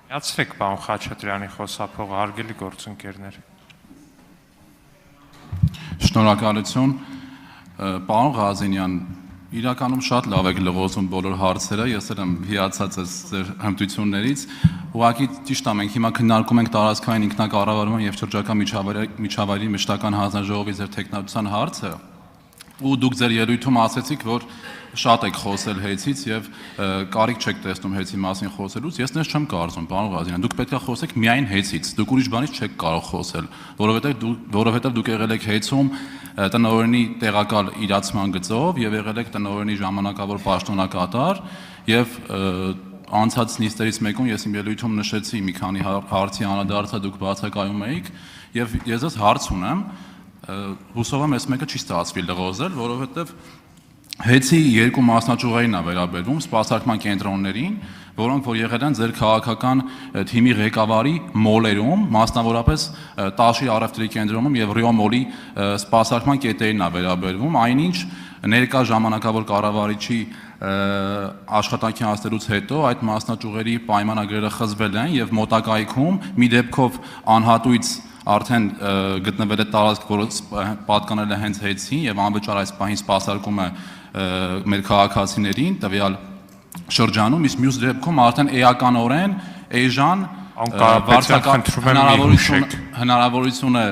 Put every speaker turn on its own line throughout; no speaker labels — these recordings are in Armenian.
Միացրեք պարոն Խաչատրյանի խոսափողը, հարգելի գործընկերներ։
Շնորհակալություն, պարոն Ղազենյան, իրականում շատ լավ եք լղոզում բոլոր հարցերը, ես էլ եմ հիացած ձեր հմտություններից, ուղղակի ճիշտ է, մենք հիմա քննարկում ենք տարածքային ինքնակառավարման եւ շրջակա միջավայրի մշտական հանձնաժողովի ձեր տեխնատության հարցը, ու դուք ձեր ելույթում ասեցիք, որ շատ եք խոսել հեծից եւ կարիք չեք տեսնում հեծի մասին խոսելուց, ես նես չեմ կարծում, պարոն Ղազենյան, դուք պետք է խոսեք միայն հեծից, դուք ուրիշ բանից չեք կարող խոսել, որովհետեւ դուք եղել եք հեծում տնօրենի տեղակալ իրացման գծով եւ եղել եք տնօրենի ժամանակավոր պաշտոնակատար եւ անցած նիստերից մեկում ես իմ ելույթում նշեցի մի քանի հարցի անդրադարձա դուք բացակայում եք եւ ես ես հարց ունեմ հուսով եմ այս մեկը չի ստացվի լղոզել, որովհետեւ հեծի երկու մասնաճյուղերին է վերաբերվում սպասարկման կենտրոններին, որոնք որ եղել են ձեր քաղաքական թիմի ղեկավարի մոլերում, մասնավորապես Տաշի առևտրի կենտրոնում եւ Ռիո մոլի սպասարկման կետերին է վերաբերվում, այնինչ ներկա ժամանակավոր կառավարիչի աշխատանքի անցնելուց հետո այդ մասնաճյուղերի պայմանագրերը խզվել են եւ մոտակայքում մի դեպքով անհատույց արդեն գտնվել է տարածք, որը պատկանել է հենց հեծին եւ անվճար այս պահին սպասարկում է մեր քաղաքացիներին տվյալ շրջանում, իսկ մյուս դեպքում արդեն էականորեն էժան հնարավորություն է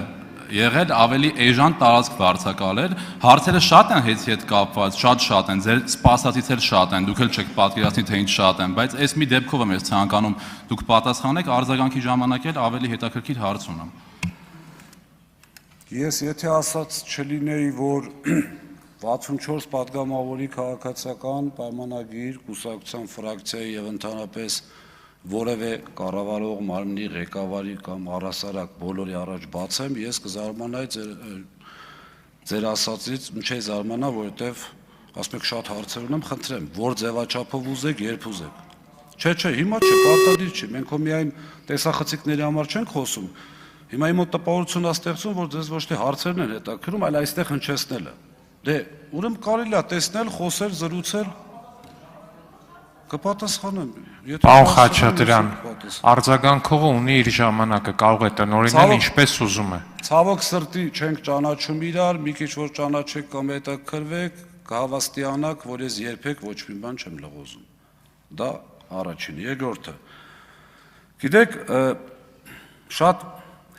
եղել ավելի էժան տարածք վարձակալել, հարցերը շատ են հեծի հետ կապված, շատ են, ձեր սպասածից էլ շատ են, դուք էլ չեք պատկերացնի թե ինչ շատ են, բայց այս մի դեպքով եմ ես ցանկանում դուք պատասխանեք, արձագանքի ժամանակ էլ ավելի հետաքրքիր հարց ունեմ։
Ես եթե ասած չլինեի, որ 64 պատգամավորի քաղաքացիական պայմանագիր կուսակցության ֆրակցիայի եւ ընդհանրապես որևէ կառավարող մարմնի ղեկավարի կամ առհասարակ բոլորի առաջ բացեմ, ես կզարմանայի ձեր ասածից, չէի զարմանա, որովհետեւ ասում եք շատ հարցեր ունեմ, խնդրեմ, որ ձևաչափով ուզեք, երբ ուզեք։ Չէ, հիմա չէ, պարտադիր չի, մենք միայն տեսախցիկների համար չենք խոսում։ Հիմա իմ մոտ տպավորություն է ստեղծում, որ ձեզ ոչ թե հարցերն են հետաքրքրում, այլ այստեղ հնչեցնելը։ Դե, ուրեմն կարելի է տեսնել, խոսել, զրուցել, կպատասխանեմ։
Պարոն Խաչատրյան, արձագանքողը ունի իր ժամանակը, կարող է տնօրինել ինչպես ուզում է։
Ցավոք սրտի չենք ճանաչում իրար, մի քիչ որ ճանաչեք կամ հետաքրքրվեք, կհավաստիանաք, որ ես երբեք ոչ մի բան չեմ լղոզում։ Դա առաջինը, երկրորդը։ Գիտեք, շատ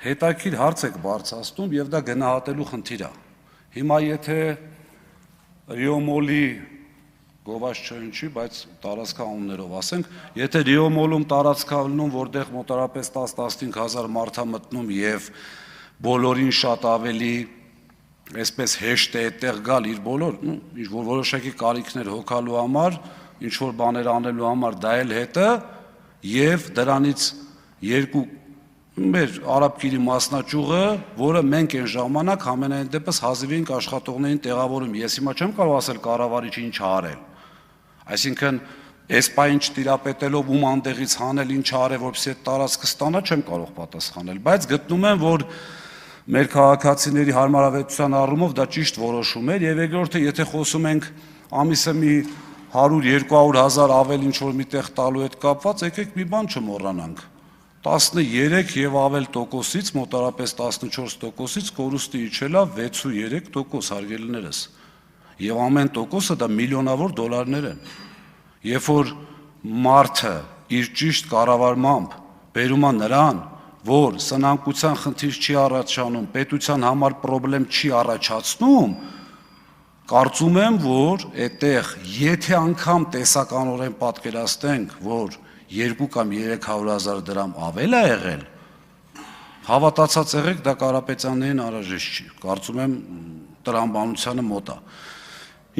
հետաքրքիր հարց եք բարձրացնում եւ դա գնահատելու խնդիր է։ Հիմա եթե Ռիո մոլի գովազ չընչի, բայց տարածքանուններով ասենք, եթե Ռիո մոլում տարածքա լինում, որտեղ մոտարապես 10-15 հազար մարդ է մտնում եւ բոլորին շատ ավելի այսպես հեշտ է այդտեղ գալ իր բոլոր, ինչ որ որոշակի կարիքներ հոգալու համար, ինչ որ բաներ անելու համար դա էլ հետը եւ դրանից երկու մեր արաբկիրի մասնաճյուղը, որը մենք այն ժամանակ ամենայն դեպս հազիվ աշխատողներին տեղավորում։ Ես հիմա չեմ կարող ասել կառավարիչը ինչ արել։ Այսինքն, այս պայն չտիրապետելով ում անդեղից հանել ինչ արել, որպեսզի այդ տարածքը ստանա, չեմ կարող պատասխանել, բայց գտնում եմ, որ մեր քաղաքացիների հարմարավետության առումով դա ճիշտ որոշում էր, եւ երկրորդը, եթե խոսում ենք ամիսը մի 100-200 հազար ավել ինչ որ միտեղ տալու հետ կապված, եկեք մի բան չմոռանանք։ 13 եւ ավել տոկոսից, մոտարապես 14%-ից կորուստի իջել է 6.3%, հարգելիներս։ Եվ ամեն տոկոսը դա միլիոնավոր դոլարներ են։ Երբ որ մարդը իր ճիշտ կառավարմամբ բերում է նրան, որ սնանկության խնդիր չի առաջանում, պետության համար խնդրեմ չի առաջացնում, կարծում եմ, որ այդտեղ եթե անգամ տեսականորեն պատկերացնենք, որ 2 կամ 300 հազար դրամ ավել է եղել, հավատացած եղեք, դա Կարապետյաններին անհրաժեշտ չի, կարծում եմ տրամաբանությանը մոտ է։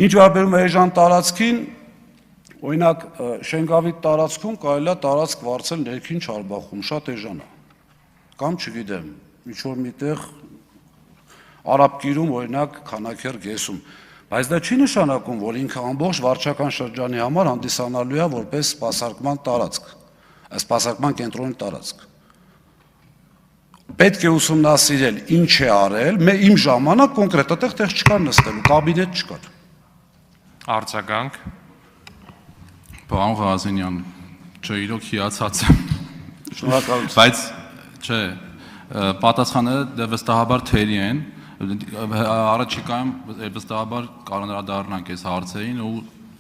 Ինչ վերաբերում է էժան տարածքին, օրինակ Շենգավիթ տարածքում կարելի է տարածք վարձել ներքին Չարբախում, շատ էժան է։ Կամ չգիտեմ, ինչ որ միտեղ Արաբկիրում, օրինակ Քանաքեռ գեսում, բայց դա չի նշանակում, որ ինքը ամբողջ վարչական շրջանի համար հանդիսանալու է որպես սպասարկման տարածք, սպասարկման կենտրոնի տարածք։ Պետք է ուսումնասիրել ինչ է արել, իմ ժամանակ կոնկրետ այդտեղ չկար նստելու, կաբինետ չկար։
Արձագանք։
Պարոն Ղազենյան, չէ, իրոք հիացած եմ։
Շնորհակալություն։
Բայց չէ, պատասխանները դե վստահաբար թերի են, առաջիկայում վստահաբար կանրադառնանք այս հարցերին ու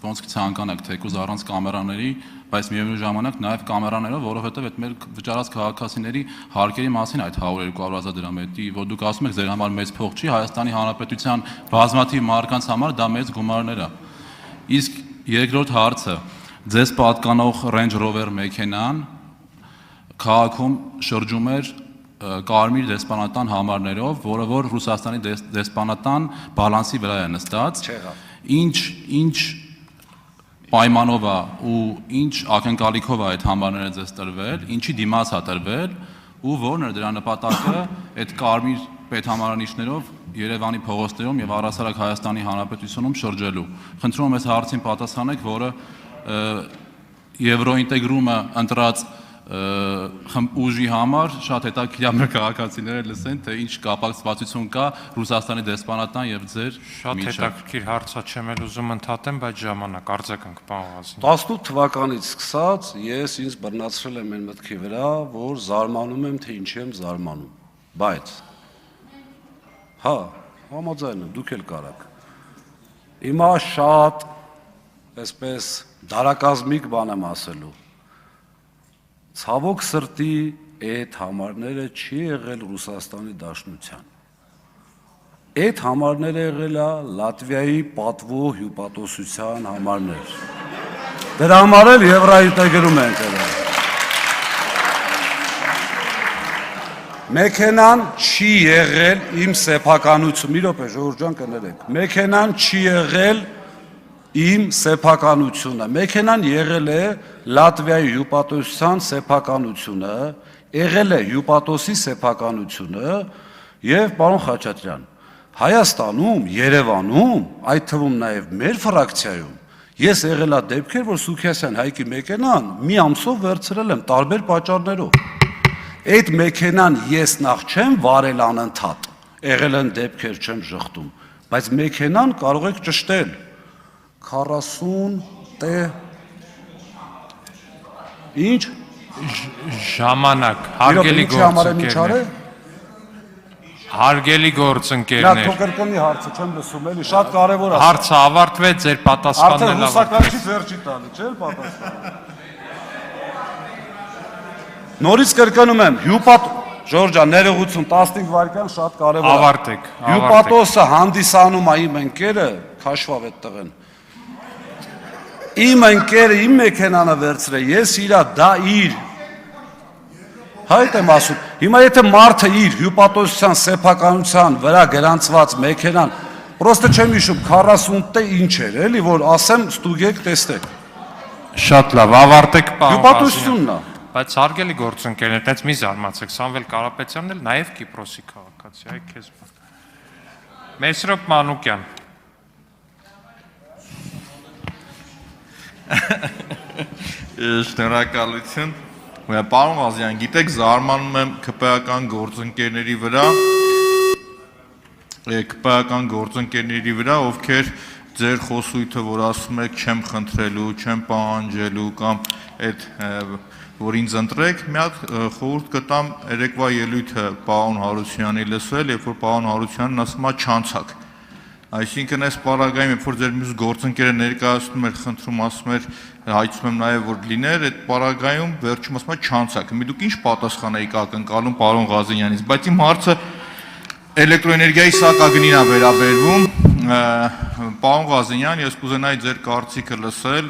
ոնց կցանկանաք թեկուզ առանց կամերաների, բայց միևնույն ժամանակ նաև կամերաներով, որովհետև այդ մեր վճարած քաղաքացիների հարկերի մասին այդ 100-200 դրամ էդի, որ դուք ասում եք ձեր համար մեծ փող չի, Հայաստանի Հանրապետության բազմաթիվ մարդկանց համար դա մեծ գումարներ է։ Իսկ երկրորդ հարցը, ձեզ պատկանող Range Rover մեքենան քաղաքում շրջում էր կարմիր դեսպանատան համարներով, որը որ Ռուսաստանի դեսպանատան բալանսի վրա է նստած։ Ինչ պայմանով է ու ինչ ակնկալիքով է այդ համարները ձեզ տրվել, ինչի դիմաց է տրվել ու որն է դրա նպատակը այդ կարմիր պետհամարանիշներով Երևանի փողոցներում եւ առհասարակ Հայաստանի Հանրապետությունում շրջելու։ Խնդրում եմ այս հարցին պատասխանեք, որը Եվրոինտեգրումը ընտրած ուժի համար շատ հետաքրքիր է մեր քաղաքացիները լսեն, թե ինչ կապակցվածություն կա Ռուսաստանի դեսպանատան եւ ձեր
Շատ հետաքրքիր հարց է, չեմ էլ ուզում ընդհատեմ, բայց ժամանակ արձագանք, պարոն Ղազարյան։
18 թվականից սկսած ես ինձ բռնացրել եմ այն մտքի վրա, որ զարմանում եմ, թե ինչի եմ զարմանում։ Բայց հա, համաձայն եմ, դուք էլ կարաք։ Հիմա շատ այսպես դարակազմիկ բան եմ ասելու։ Ցավոք սրտի այդ համարները չի եղել Ռուսաստանի Դաշնության։ Այդ համարները եղել է Լատվիայի պատվո հյուպատոսության համարներ։ Դրա համար էլ Եվրոինտեգրում են դրել։ Մեքենան չի եղել իմ սեփականություն, մի րոպե Ժողովուրդ ջան կներեք։ Մեքենան չի եղել իմ սեփականությունը, մեքենան եղել է Լատվիայի հյուպատոսության սեփականությունը, եղել է հյուպատոսի սեփականությունը եւ պարոն Խաչատրյան, Հայաստանում, Երևանում, այդ թվում նաեւ մեր ֆրակցիայում, ես եղել է դեպքեր, որ Սուքիասյան Հայկի մեքենան մի ամսով վերցրել եմ տարբեր պատճառներով։ Այդ մեքենան ես նախ չեմ վարել անընդհատ, եղել են դեպքեր չեմ շղթում, բայց մեքենան կարող եք ճշտել 40 տե ինչ
ժամանակ հարգելի գործընկերներ հարգելի
Նա
գործընկերներ
թոքրկնի հարցը չեմ լսում էլի շատ կարևոր է
հարցը ավարտվեց ձեր պատասխանն
արդեն
էլ
հուսակրակի վերջի տալի չէ՞ պատասխանը Նորից կրկնում եմ հյուպատ Ժորժ ջան ներողություն 15 վայրկյան շատ կարևոր է
ավարտեք
Հյուպատոսը հանդիսանում է իմ ընկերը քաշվավ այդ տղեն Իմ ընկերը իմ մեքենանը վերցրել, ես իրա դա իր Հայտ եմ ասում, հիմա եթե մարդը իր հյուպատոսության սեփականության վրա գրանցված մեքենան, պրոստը չեմ հիշում 40 տե ինչ էր, էլի, որ ասեմ ստուգեք, տեստեք։
Շատ լավ, ավարտեք պարոն
Հյուպատոսությունն է։
Բայց հարգելի գործընկերներ, այդպես մի զարմացեք, Սամվել Կարապետյանն էլ նաև Կիպրոսի քաղաքացի, այ քեզ բան։ Մեսրոպ Մանուկյան
Շնորհակալություն։ Պարոն Ղազարյան, գիտեք, զարմանում եմ ԿՊ-ական գործընկերների վրա, ովքեր ձեր խոսույթը, որ ասում եք չեմ խնդրելու, չեմ պահանջելու կամ այդ որ ինձ ընտրեք, մի հատ խորհուրդ կտամ երեկվա ելույթը պարոն Հարությունյանի լսել, երբ որ պարոն Հարությունյանն ասում է չանցակ։ Այսինքն այս պարագայում, երբ որ ձեր մյուս գործընկերը ներկայացնում էր, խնդրում ասում էր, հայցում եմ նաև որ լիներ, այդ պարագայում վերջում ասում է չանցակ։ Մի դուք ինչ պատասխան եք ակնկալում պարոն Ղազարյանից, բայց իմ հարցը էլեկտրոէներգիայի սակագնին է վերաբերվում։ Պարոն Ղազարյան, ես կուզենայի ձեր կարծիքը լսել,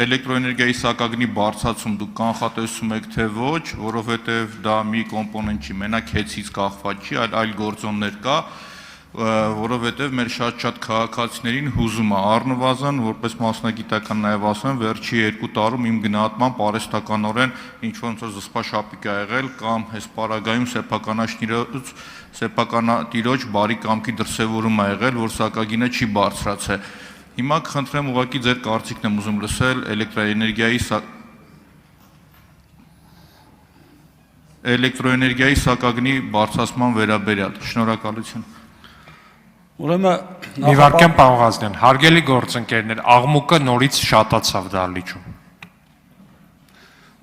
էլեկտրոէներգիայի սակագնի բարձրացում դուք կանխատեսում եք թե ոչ, որովհետև դա մի կոմպոնենտ չի, մենակ հեծից կախված չի, այլ գործոններ կա, որովհետև մեր շատ քաղաքացիներին հուզում է առնվազն, որպես մասնագիտական նաև ասեմ, վերջի 2 տարում իմ գնահատմամբ արհեստականորեն ինչ-որ զսպաշապիկ է եղել կամ այս պարագայում սեփականատիրոջ բարի կամքի դրսևորում է եղել, որ սակագինը չի բարձրացել։ Հիմա կխնդրեմ ուղղակի ձեր կարծիքն եմ ուզում լսել էլեկտրոէներգիայի սակագնի բարձրացման վերաբերյալ։ Շնորհակալություն։
Ուրեմն
Մի վարքյան պարոն Ղազարյան, հարգելի գործընկերներ, աղմուկը նորից շատացավ դահլիճում։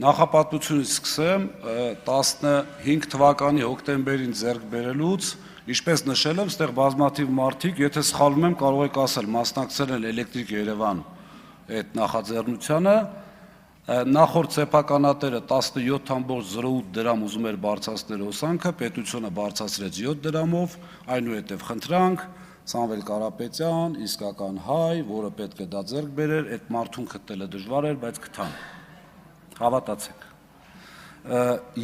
Նախապատմությունից սկսեմ 15 թվականի հոկտեմբերին ձեռք բերելուց, ինչպես նշել եմ, ստեղ բազմաթիվ մարդիկ, եթե սխալվում եմ, կարող եք ասել, մասնակցել են Էլեկտրիկ Երևան այդ նախաձեռնությանը, նախորդ սեփականատերը 17.08 դրամ ուզում էր բարձրացնել հոսանքը, պետությունը բարձրացրեց 7 դրամով, այնուհետև խնդրանք, Սամվել Կարապետյան, իսկական հայ, որը պետք է դա ձեռք բերեր, այդ մարդուն գտնելը դժվար էր, բայց գտան։ Հավատացեք։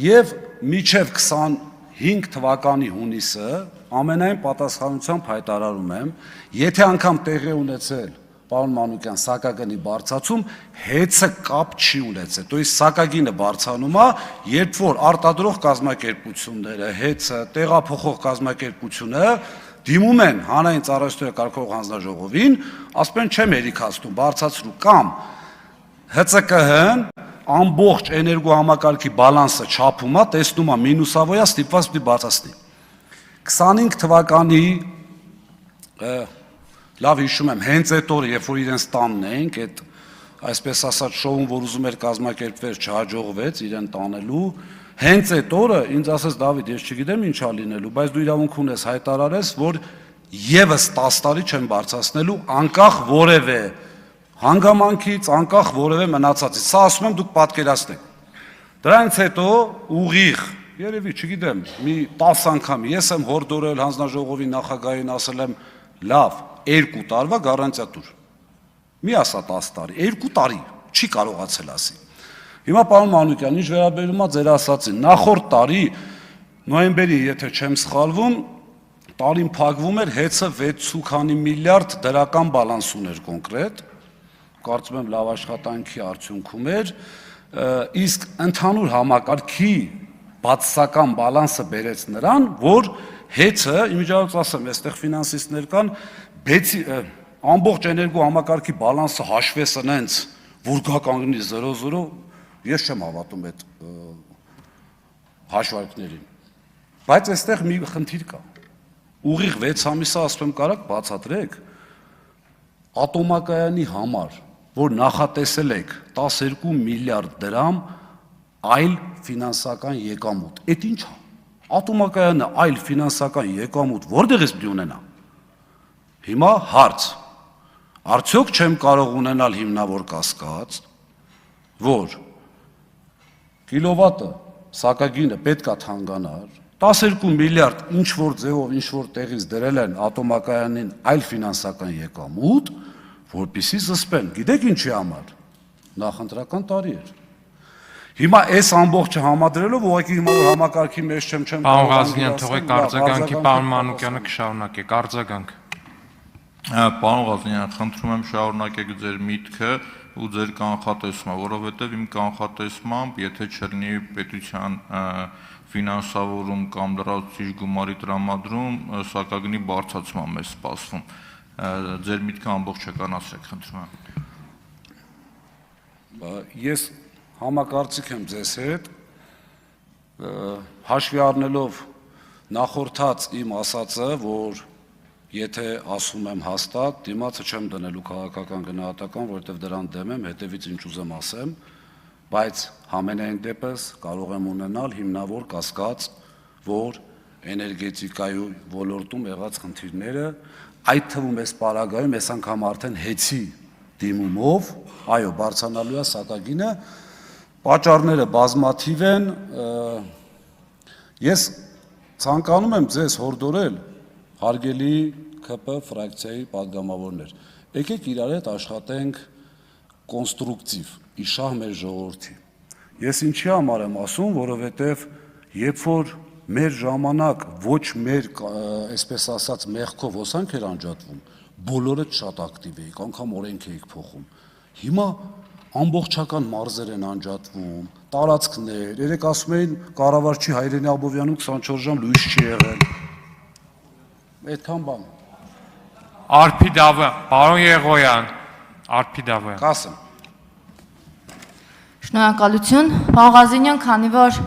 Եվ մինչև 25 թվականի հունիսը ամենայն պատասխանությամբ հայտարարում եմ, եթե անգամ տեղի ունեցել պարոն Մանուկյան սակագնի բարձրացում, հեծը կապ չի ունեցել։ То есть սակագինը բարձրանում է, երբ որ արտադրող կազմակերպությունները, հեծը, տեղափոխող կազմակերպությունը դիմում են հանրային ծառայությունների կարգավորող հանձնաժողովին, ասում են չեմ հերիքացնում, բարձրացրու կամ ՀՑԿՀ-ն ամբողջ էներգոհամակարգի բալանսը չափում է, տեսնում է մինուսավոր է, ստիպված պիտի բարձրացնի։ 25 թվականի լավ հիշում եմ, հենց այդ օրը, երբ որ իրենց տանն էինք, այդ այսպես ասած շոուն, որ ուզում էր կազմակերպվել, չհաջողվեց իրեն տանելու, հենց այդ օրը ինձ ասեց Դավիթ, ես չգիտեմ ինչա լինելու, բայց դու իրավունք ունես հայտարարես, որ եւս 10 տարի չեմ բարձրացնելու անկախ որևէ հանգամանքից, անկախ որևէ մնացածից։ Սա ասում եմ դուք պատկերացնեք։ Դրանից հետո ուղիղ, երևի, չգիտեմ, մի 10 անգամ ես եմ հորդորել հանձնաժողովի նախագահին, ասել եմ, լավ, 2 տարվա գարանտիա տուր։ Մի ասա 10 տարի, 2 տարի, չի կարողացել ասի։ Հիմա պարոն Մանուկյան, ինչ վերաբերում է ձեր ասածին, նախորդ տարի նոյեմբերի, եթե չեմ սխալվում, տարին փակվում էր հեծը 6 քանի միլիարդ դրական բալանս ուներ կոնկրետ, կարծում եմ լավ աշխատանքի արդյունքում էր, իսկ ընդհանուր համակարգի բացասական բալանսը բերեց նրան, որ հեծը, իմիջիայլոց ասեմ, այստեղ ֆինանսիստներ կան, ամբողջ էներգո համակարգի բալանսը հաշվես ընենց, որ գա կանգնի 0-0, ես չեմ հավատում այդ հաշվարկներին։ Բայց այստեղ մի խնդիր կա։ Ուղիղ 6 ամիսը ասում եմ կարակ բացատրեք ատոմակայանի համար, որ նախատեսել եք 12 միլիարդ դրամ այլ ֆինանսական եկամուտ։ Այդ ի՞նչ է։ Ատոմակայանը այլ ֆինանսական եկամուտ որտեղից պիտի ունենա։ Հիմա հարց. արդյոք չեմ կարող ունենալ հիմնավոր կասկած, որ կիլովատը սակագինը պետքա թանկանար, 12 միլիարդ ինչ որ ձևով, ինչ որ տեղից դրել են ատոմակայանին այլ ֆինանսական եկամուտ, որպեսզի զսպեն։ Գիտեք ինչի համար։ Նախընտրական տարի էր։ Հիմա այս ամբողջը համադրելով ուղղակի հիմա որ համակարգի մեջ չեմ
Պարոն Ղազարյան, թողեք արձագանքի, պարոն Մանուկյանը կշարունակեք, արձագանք։
Պարոն Ղազարյան, խնդրում եմ շարունակեք ձեր միտքը ու ձեր կանխատեսումը, որովհետև իմ կանխատեսմամբ, եթե չլինի պետության ֆինանսավորում կամ լրացուցիչ գումարի տրամադրում, սակագնի բարձրացման մեզ սպասվում։ Ձեր միտքը ամբողջականացրեք, խնդրում եմ։
Ես համակարծիք եմ ձեզ հետ, հաշվի առնելով նախորդած իմ ասածը, որ եթե ասում եմ հաստատ, դիմացը չեմ դնելու քաղաքական գնահատական, որովհետև դրան դեմ եմ, հետևից ինչ ուզեմ ասեմ, բայց համենայն դեպս կարող եմ ունենալ հիմնավոր կասկած, որ էներգետիկայի ոլորտում եղած խնդիրները, այդ թվում այս պարագայում, այս անգամ արդեն հեծի դիմումով, այո, բարձրանալու է սակագինը, պատճառները բազմաթիվ են, ես ցանկանում եմ ձեզ հորդորել, հարգելի ԿՊ ֆրակցիայի падգամավորներ, եկեք իրար հետ աշխատենք կոնստրուկտիվ, իշահ մեր ժողովրդի։ Ես ինչի համար եմ ասում, որովհետև երբ որ մեր ժամանակ ոչ մեր, այսպես ասած, մեղքով հոսանք էր անջատվում, բոլորը շատ ակտիվ էիք, անգամ օրենք էիք փոխում։ Հիմա ամբողջական մարզեր են անջատվում, տարածքներ, երեք ասում էին կառավարչի Հայրենի Աբովյանում 24 ժամ լույս չի եղել։ Այդքան բան։
Արփիդավը, պարոն Եղոյան, Արփիդավը։
Կասեմ։
Շնորհակալություն, պարոն Ղազարյան, քանի որ